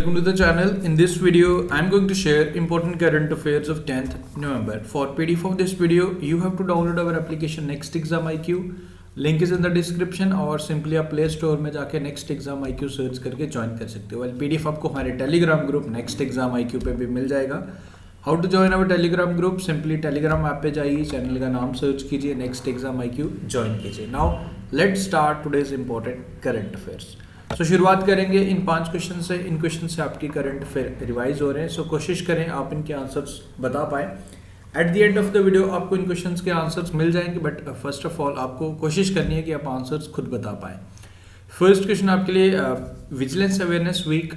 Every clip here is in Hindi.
welcome to the channel. In this video, I am going to share important current affairs of 10th November. For PDF of this video, you have to download our application Next Exam IQ. Link is in the description और simply आप Play Store में जाके Next Exam IQ सर्च करके ज्वाइन कर सकते हो. PDF आपको हमारे Telegram group Next Exam IQ पे भी मिल जाएगा. How to join our Telegram group? Simply Telegram app पे जाइए, चैनल का नाम सर्च कीजिए, Next Exam IQ ज्वाइन कीजिए. Now let's start today's important current affairs. सो शुरुआत करेंगे इन 5 क्वेश्चन से. इन क्वेश्चन से आपकी करंट अफेयर रिवाइज हो रहे हैं. सो कोशिश करें आप इनके आंसर्स बता पाएँ. At the end of the video आपको इन क्वेश्चंस के आंसर्स मिल जाएंगे, बट फर्स्ट ऑफ ऑल आपको कोशिश करनी है कि आप आंसर्स खुद बता पाएँ. फर्स्ट क्वेश्चन आपके लिए, विजिलेंस अवेयरनेस वीक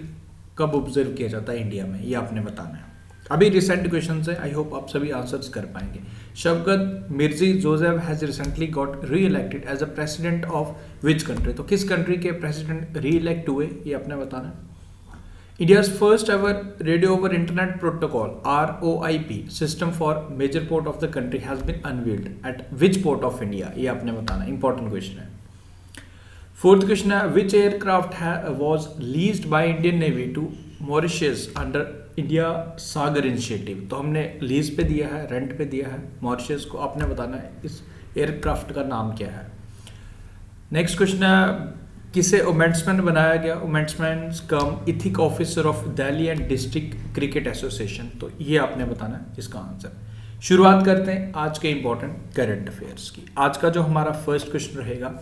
कब ऑब्जर्व किया जाता है इंडिया में, ये आपने बताना है. अभी रिसेंट क्वेश्चन है, आई होप आप सभी आंसर्स कर पाएंगे. Shavkat Mirziyoyev has recently got reelected as a president of which country. तो किस कंट्री के प्रेसिडेंट री इलेक्ट हुए, ये आपने बताना है. India's first ever radio over internet protocol ROIP system for major port of the country has been unveiled at which port of India, ये आपने बताना है. इंपॉर्टेंट क्वेश्चन है. फोर्थ क्वेश्चन है, which aircraft was leased by Indian navy to Mauritius under India SAGAR initiative. तो हमने लीज पे दिया है, रेंट पे दिया है मॉरिशस को. आपने बताना है इस एयरक्राफ्ट का नाम क्या है. नेक्स्ट क्वेश्चन है, किसे ओमेंट्समैन बनाया गया. Ombudsman cum ethic officer of Delhi and district cricket association. तो ये आपने बताना है इसका आंसर. शुरुआत करते हैं आज के इंपॉर्टेंट करंट अफेयर्स की. आज का जो हमारा फर्स्ट क्वेश्चन रहेगा,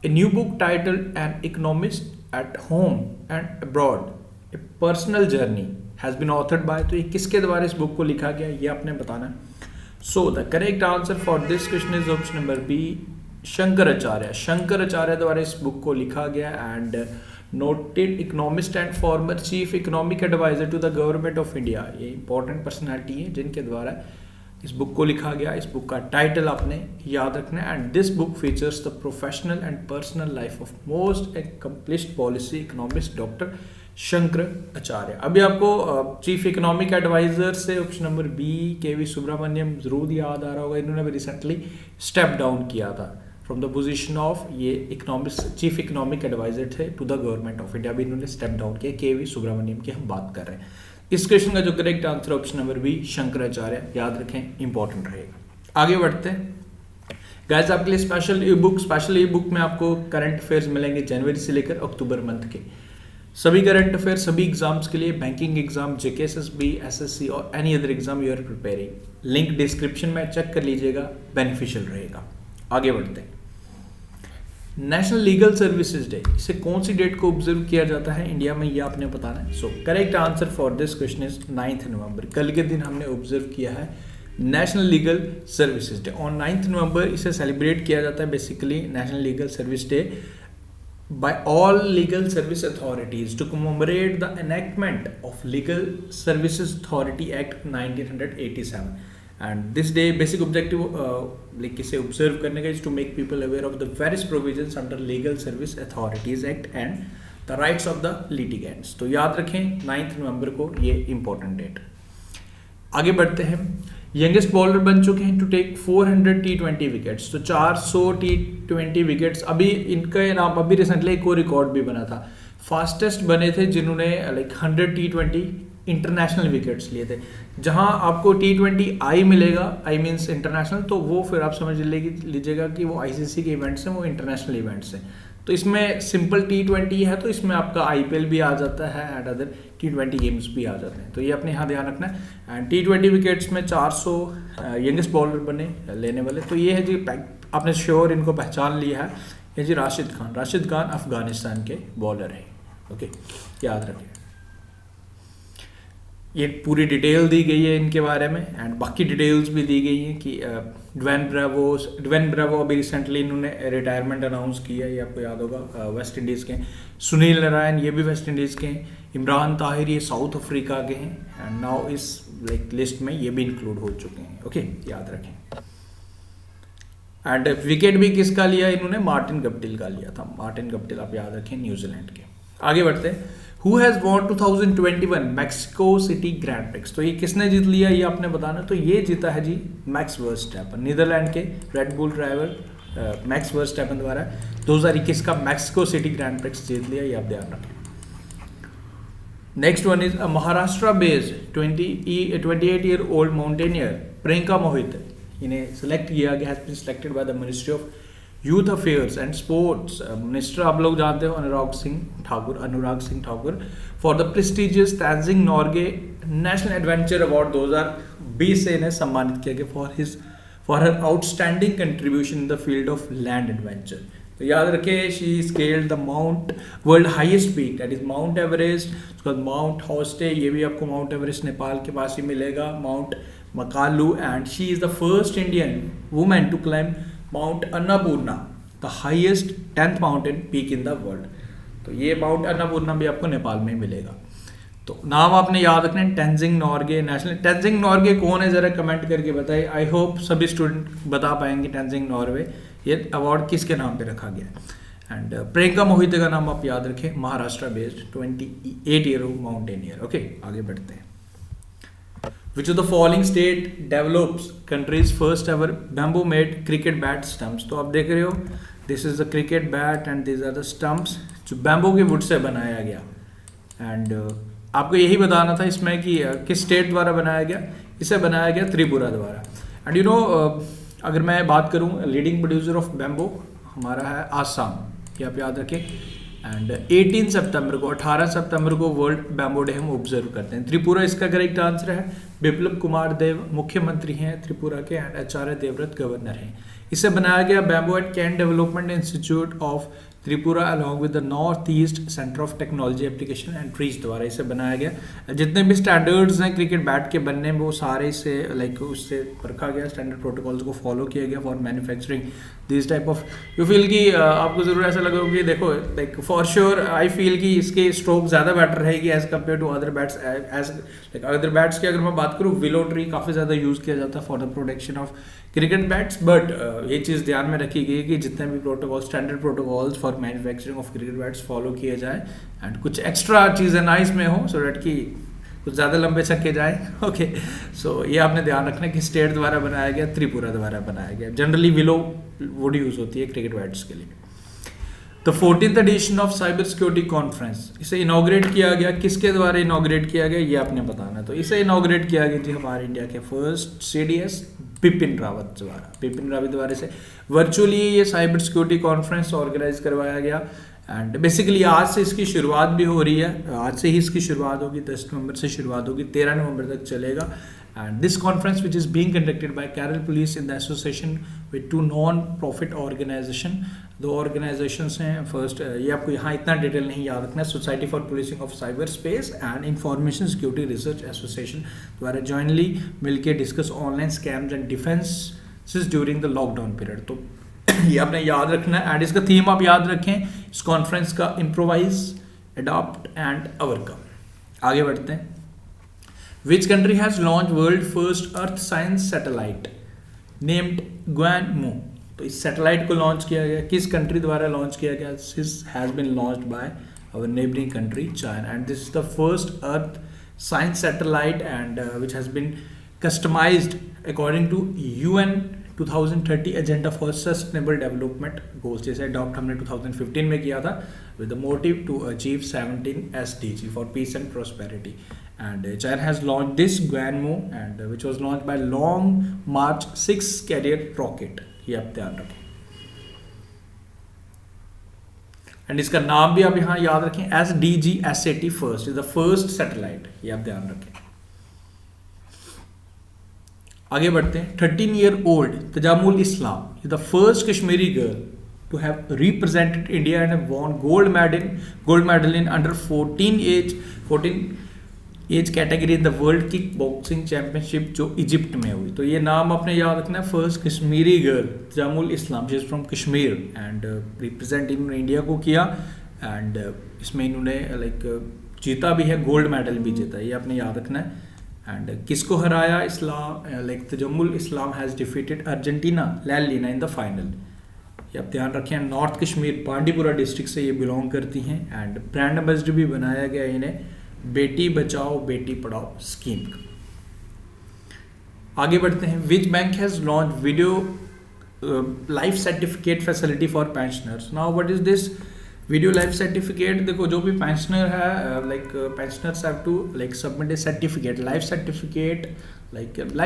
a new book titled an economist at home and abroad a personal journey has been authored by. तो ये किसके द्वारा इस बुक को लिखा गया, ये आपने बताना है. So the correct answer for this question is option number B, Shankaracharya. Shankaracharya द्वारा इस बुक को लिखा गया. And noted economist and former chief economic adviser to the government of India. ये इंपॉर्टेंट पर्सनैलिटी है जिनके द्वारा इस बुक को लिखा गया. इस बुक का टाइटल आपने याद रखना है. And this book features the professional and personal life of most accomplished policy economist doctor Shankaracharya. अभी आपको चीफ इकोनॉमिक एडवाइजर से option number B KV Subramanian जरूर याद आ रहा होगा. इन्होंने भी रिसेंटली स्टेप डाउन किया था फ्रॉम द पोजीशन ऑफ, ये इकोनॉमिस्ट चीफ इकोनॉमिक एडवाइजर थे to the government of India. भी इन्होंने स्टेप डाउन किया. KV सुब्रमण्यम की हम बात कर रहे हैं. इस क्वेश्चन का जो correct answer option number B Shankaracharya, याद रखें, इंपॉर्टेंट रहेगा. आगे बढ़ते हैं गाइस. आपके लिए स्पेशल ई बुक में आपको करंट अफेयर्स मिलेंगे जनवरी से लेकर अक्टूबर मंथ के. सभी करंट अफेयर सभी एग्जाम्स के लिए, banking exam, JK SSB SSC और any other exam you are preparing. Link description में चेक कर लीजिएगा, बेनिफिशियल रहेगा. आगे बढ़ते हैं. नेशनल लीगल सर्विसेज डे, इसे कौन सी डेट को ऑब्जर्व किया जाता है इंडिया में, ये आपने बताना है. So correct answer for this question is 9th नवंबर. कल के दिन हमने ऑब्जर्व किया है national legal services day. On 9th नवंबर इसे सेलिब्रेट किया जाता है basically national legal service day by all legal service authorities to commemorate the enactment of Legal Services Authority Act 1987. And this day basic objective like इसे observe करने का is to make people aware of the various provisions under Legal Service Authorities Act and the rights of the litigants. तो याद रखें 9th नवंबर को ये important date. आगे बढ़ते हैं. यंगेस्ट बॉलर बन चुके हैं टू टेक 400 T20 विकेट्स. तो 400 T20 विकेट्स. अभी इनका नाम अभी रिसेंटली एक और रिकॉर्ड भी बना था. फास्टेस्ट बने थे जिन्होंने लाइक 100 T20 इंटरनेशनल विकेट्स लिए थे. जहां आपको T20 आई मिलेगा, आई मीन्स इंटरनेशनल, तो वो फिर आप समझ लीजिएगा कि वो ICC के इवेंट्स हैं, वो इंटरनेशनल इवेंट्स हैं. तो इसमें सिंपल T20 है, तो इसमें आपका IPL भी आ जाता है एंड अदर T20 गेम्स भी आ जाते हैं. तो ये अपने यहाँ ध्यान रखना है. एंड T20 विकेट्स में 400 यंगेस्ट बॉलर बने लेने वाले. तो ये है जी, आपने श्योर इनको पहचान लिया है. ये जी राशिद खान अफगानिस्तान के बॉलर हैं. ओके, याद रखें. ये पूरी डिटेल दी गई है इनके बारे में एंड बाकी डिटेल्स भी दी गई हैं कि ड्वेन ब्रावो अभी रिसेंटली इन्होंने रिटायरमेंट अनाउंस किया है, ये आपको याद होगा, वेस्ट इंडीज़ के. सुनील नारायण ये भी वेस्ट इंडीज़ के हैं. इमरान ताहिर ये साउथ अफ्रीका के हैं. एंड नाउ इस लाइक लिस्ट में ये भी इंक्लूड हो चुके हैं. ओके, याद रखें. एंड विकेट भी किसका लिया इन्होंने, मार्टिन गप्टिल का लिया था. मार्टिन गप्टिल आप याद रखें, न्यूजीलैंड के. आगे बढ़ते हैं. Who has won 2021 Mexico city grand prix. तो ये किसने जीत लिया, ये आपने बताना. तो ये जीता है जी मैक्स वर्स्टैपन, नीदरलैंड के red bull driver max Verstappen द्वारा 2021 का मैक्सिको सिटी ग्रैंड प्रिक्स जीत लिया, ये आप ध्यान रखें. Next one is a Maharashtra-based 28-year-old mountaineer Priyanka Mohit. इन्हें select किया गया, has been selected by the Ministry of youth affairs and sports minister आप लोग जानते हो Anurag Singh Thakur for the prestigious Tenzing Norgay national adventure award 2020 से इन्हें सम्मानित किया गया for her outstanding contribution in the field of land adventure. तो याद रखें, she scaled the mount world highest peak that is Mount Everest, उसके बाद माउंट हॉस्टे, ये भी आपको माउंट एवरेस्ट नेपाल के पास ही मिलेगा, mount Makalu, and she is the first Indian women to climb mount Annapurna, the highest 10th mountain peak in the world. तो ये माउंट अन्नपूर्णा भी आपको नेपाल में मिलेगा. तो नाम आपने याद रखना है, तेंजिंग नॉर्गे नेशनल. तेंजिंग नॉर्गे कौन है, जरा कमेंट करके बताइए. आई होप सभी स्टूडेंट बता पाएंगे तेंजिंग नॉर्वे ये अवार्ड किसके नाम पे रखा गया है. एंड प्रियंका मोहिते का नाम आप याद रखें, Maharashtra based 28-year-old mountaineer. Okay, आगे बढ़ते हैं. Which of the following state develops country's first ever bamboo made cricket bat stumps? तो आप देख रहे हो, this is the cricket bat and these are the stumps जो बैम्बू के वुड से बनाया गया. एंड आपको यही बताना था इसमें कि किस स्टेट द्वारा बनाया गया. इसे बनाया गया त्रिपुरा द्वारा. एंड यू नो, अगर मैं बात करूं, लीडिंग प्रोड्यूसर ऑफ बैम्बू हमारा है आसाम, ये आप याद रखें. एंड 18 सितंबर को वर्ल्ड बैम्बू डे हम ऑब्जर्व करते हैं. त्रिपुरा इसका करेक्ट आंसर है. बिप्लब कुमार देव मुख्यमंत्री हैं त्रिपुरा के, एंड आचार्य देवव्रत गवर्नर हैं. इसे बनाया गया bamboo at cane development institute of Tripura along with the north east centre of technology application and trees द्वारा इसे बनाया गया. जितने भी स्टैंडर्ड्स हैं क्रिकेट बैट के बनने में, वो सारे इसे उससे रखा गया, स्टैंडर्ड प्रोटोकॉल्स को फॉलो किया गया for manufacturing this type of. You feel कि आपको ज़रूर ऐसा लगा कि देखो, like for sure I feel कि इसके स्ट्रोक ज़्यादा बेटर रहेगी as compare to other bats. As like other bats की अगर मैं बात करूँ, विलो ट्री काफ़ी ज़्यादा यूज़ किया जाता है for the protection of cricket bats. But ये चीज़ ध्यान में रखी गई कि जितने भी protocol, standard protocols for manufacturing of cricket bats follow किए जाए, एंड कुछ एक्स्ट्रा चीज़ें ना इसमें हो, सो डैट कि कुछ ज़्यादा लंबे छक्के जाए. ओके, सो ये आपने ध्यान रखना कि स्टेट द्वारा बनाया गया, त्रिपुरा द्वारा बनाया गया. जनरली विलो वुड यूज़ होती है क्रिकेट बैट्स के लिए. The 14th edition of cyber security conference, इसे इनॉग्रेट किया गया, किसके द्वारा इनॉग्रेट किया गया ये आपने बताना. तो इसे इनॉग्रेट किया गया जी हमारे इंडिया के फर्स्ट CDS बिपिन रावत द्वारा से वर्चुअली ये साइबर सिक्योरिटी कॉन्फ्रेंस ऑर्गेनाइज करवाया गया. एंड बेसिकली आज से इसकी शुरुआत भी हो रही है, आज से ही इसकी शुरुआत होगी, 10 नवंबर से शुरुआत होगी, 13 नवंबर तक चलेगा. And this conference which is being conducted by Kerala police in the association with 2 non profit organisation. 2 organisations हैं. फर्स्ट, ये आपको यहाँ इतना डिटेल नहीं याद रखना है, society for policing of cyber space and information security research association द्वारा जॉइनली मिलकर discuss online scams and defences during the lockdown period. तो ये आपने याद रखना है. एंड इसका थीम आप याद रखें इस कॉन्फ्रेंस का, इम्प्रोवाइज, अडॉप्ट एंड ओवरकम. आगे बढ़ते हैं. Which country has launch world first earth science satellite named Guangmu. तो इस सैटेलाइट को लॉन्च किया गया, किस कंट्री द्वारा लॉन्च किया गया? This has been launched by our neighbouring country China, and this is the first earth science satellite and which has been customised according to UN 2030 agenda for sustainable development goals, जैसे अडॉप्ट हमने 2015 में किया था, with the motive to achieve 17 SDG for peace and prosperity. And China has launched this Guanmo, and which was launched by Long March 6 carrier rocket. ये आप ध्यान रखें. एंड इसका नाम भी आप यहाँ याद रखें, SDG-S80 first is the first satellite. ये आप ध्यान रखें. आगे बढ़ते हैं. 13-year-old Tajamul Islam is the first Kashmiri girl to have represented India and won gold medal in under 14 age category in the world kick boxing championship जो इजिप्ट में हुई. तो ये नाम आपने याद रखना है. First Kashmiri girl Tajamul Islam, she is from Kashmir, and represent इन्होंने इंडिया को किया. एंड इसमें इन्होंने लाइक जीता भी है, गोल्ड मेडल भी जीता. ये आपने याद रखना है. एंड किसको हराया? Islam like Tajamul Islam has defeated Argentina Lailina in the final. ये आप ध्यान रखें. नॉर्थ कश्मीर बांडीपुरा डिस्ट्रिक्ट से ये बिलोंग करती हैं. एंड ब्रांड एम्बेसडर भी बनाया गया इन्हें बेटी बचाओ बेटी पढ़ाओ स्कीम का. आगे बढ़ते हैं. Which bank has launch video life certificate facility for pensioners. Now what is this? Video life certificate, देखो जो भी पेंशनर है, like pensioners have to like submit a certificate, life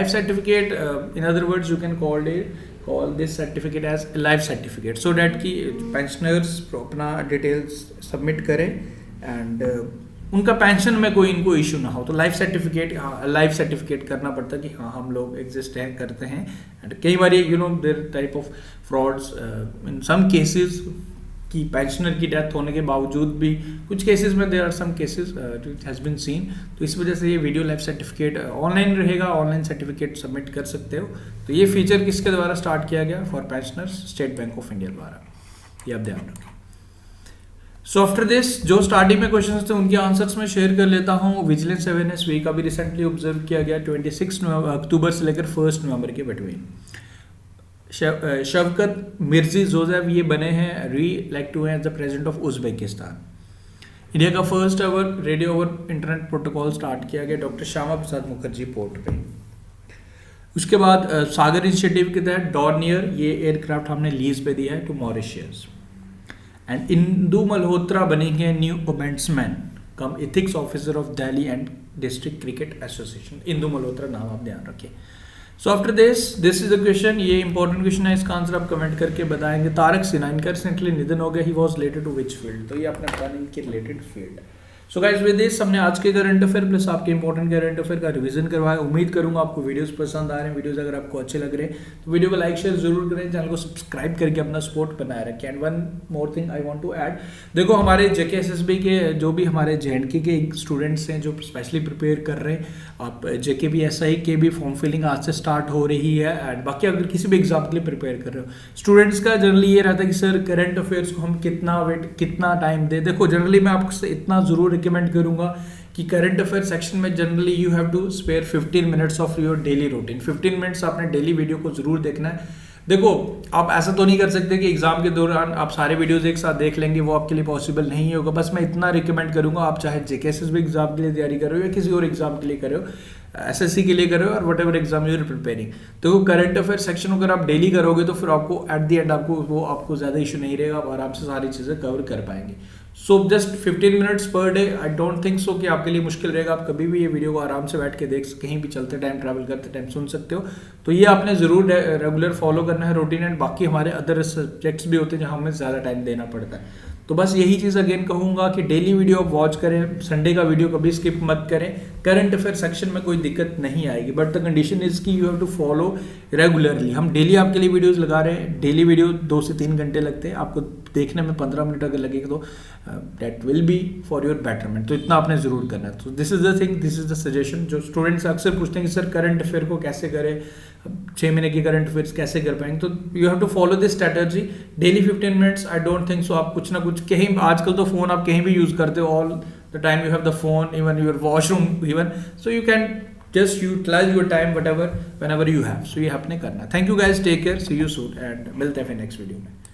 certificate, in other words you can call this certificate as life certificate, so that कि पेंशनर्स अपना डिटेल्स सबमिट करें एंड उनका पेंशन में कोई इनको इशू ना हो, तो लाइफ सर्टिफिकेट करना पड़ता है कि हाँ हम लोग एग्जिस्ट हैं, करते हैं। एंड कई बार there type of frauds in some cases कि पेंशनर की डेथ होने के बावजूद भी कुछ केसेस में there are some cases it has been seen, तो इस वजह से ये वीडियो लाइफ सर्टिफिकेट ऑनलाइन रहेगा, ऑनलाइन सर्टिफिकेट सबमिट कर सकते हो। तो ये फीचर किसके द्वारा स्टार्ट किया गया? For pensioners, state bank of India द्वारा, ये आप ध्यान रखें। सो आफ्टर दिस जो स्टार्टिंग में क्वेश्चंस थे उनके आंसर्स में शेयर कर लेता हूँ। विजिलेंस अवेयरनेस वीक अभी रिसेंटली ऑब्जर्व किया गया 26 अक्टूबर से लेकर 1 नवंबर के बिटवीन। शवकत मिर्जी जोसेफ ये बने हैं री इलेक्ट हुए हैं as the president of Uzbekistan. India का first ever radio over internet protocol start किया गया डॉक्टर श्यामा प्रसाद मुखर्जी पोर्ट पे। उसके बाद सागर इनिशिएटिव के तहत डॉर्नियर ये एयरक्राफ्ट हमने लीज पे दिया है to Mauritius. And Indu Malhotra बनेंगे new ombudsman cum ethics officer of Delhi and district cricket association. Indu Malhotra नाम आप ध्यान रखिए। So after this is a question, ये इंपॉर्टेंट क्वेश्चन है, इसका आंसर आप कमेंट करके बताएंगे। तारक सिन्हा, इनका रिसेंटली निधन हो गया, he was related to which field, तो ये आपने बताना इनके related field. So guys with this हमने आज के करंट अफेयर प्लस आपके इंपॉर्टेंट करंट अफेयर का रिवीजन करवाया। उम्मीद करूंगा आपको वीडियोस पसंद आ रहे हैं। वीडियोस अगर आपको अच्छे लग रहे हैं तो वीडियो को लाइक शेयर जरूर करें, चैनल को सब्सक्राइब करके अपना सपोर्ट बनाए रखें। And one more thing I want to add, देखो हमारे जेके एसएसबी के जो भी हमारे जेएंडके के स्टूडेंट्स हैं जो स्पेशली प्रिपेयर कर रहे हैं, आप जेके भी एसआई के भी फॉर्म फिलिंग आज से स्टार्ट हो रही है। एंड बाकी अगर किसी भी एग्जाम के लिए प्रिपेयर कर रहे हो, स्टूडेंट्स का जनरली ये रहता है कि सर करंट अफेयर्स को हम कितना टाइम दे। देखो जनरली मैं आपको इतना जरूर रिकमेंड करूंगा कि करंट अफेयर सेक्शन में generally you have to spare 15 minutes of your daily routine. 15 minutes आपने डेली वीडियो को जरूर देखना है। देखो आप ऐसा तो नहीं कर सकते कि एग्जाम के दौरान आप सारे वीडियोस एक साथ देख लेंगे, वो आपके लिए पॉसिबल नहीं होगा। बस मैं इतना रिकमेंड करूंगा, आप चाहे जेकेएसएसबी एग्जाम के लिए तैयारी कर रहे हो या किसी और एग्जाम के लिए कर रहे हो, एसएससी के लिए कर रहे हो और whatever exam you are preparing, तो करंट अफेयर सेक्शन अगर आप डेली करोगे तो फिर आपको एट द एंड आपको ज़्यादा इशू नहीं रहेगा, आप आराम से सारी चीज़ें कवर कर पाएंगे। So just 15 minutes per day, I don't think सो कि आपके लिए मुश्किल रहेगा। आप कभी भी ये वीडियो को आराम से बैठ के देख, कहीं भी चलते टाइम, ट्रैवल करते टाइम सुन सकते हो। तो ये आपने ज़रूर रेगुलर फॉलो करना है रूटीन। एंड बाकी हमारे अदर सब्जेक्ट्स भी होते हैं जहाँ हमें ज़्यादा टाइम देना पड़ता है। तो बस यही चीज़ अगेन कहूँगा कि डेली वीडियो आप वॉच करें, संडे का वीडियो कभी स्किप मत करें। करंट अफेयर सेक्शन में कोई दिक्कत नहीं आएगी, बट द कंडीशन इज कि you have to follow regularly. हम डेली आपके लिए वीडियोस लगा रहे हैं, डेली वीडियो 2 से 3 घंटे लगते हैं, आपको देखने में 15 मिनट अगर लगेगा तो that will be for your betterment. तो इतना आपने जरूर करना है। तो this is the thing, this is the suggestion. जो स्टूडेंट्स अक्सर पूछते हैं कि सर करंट अफेयर को कैसे करें, 6 महीने की करंट अफेयर्स कैसे कर पाएंगे, तो you have to follow this strategy daily 15 minutes. I don't think so आप कुछ ना कुछ कहीं, आजकल तो फोन आप कहीं भी यूज करते हो, all the time you have the phone, even your washroom even, so you can just utilize your time whenever you have. So ये आपने करना है। Thank you guys, take care, see you soon and मिलते हैं फिर नेक्स्ट वीडियो में।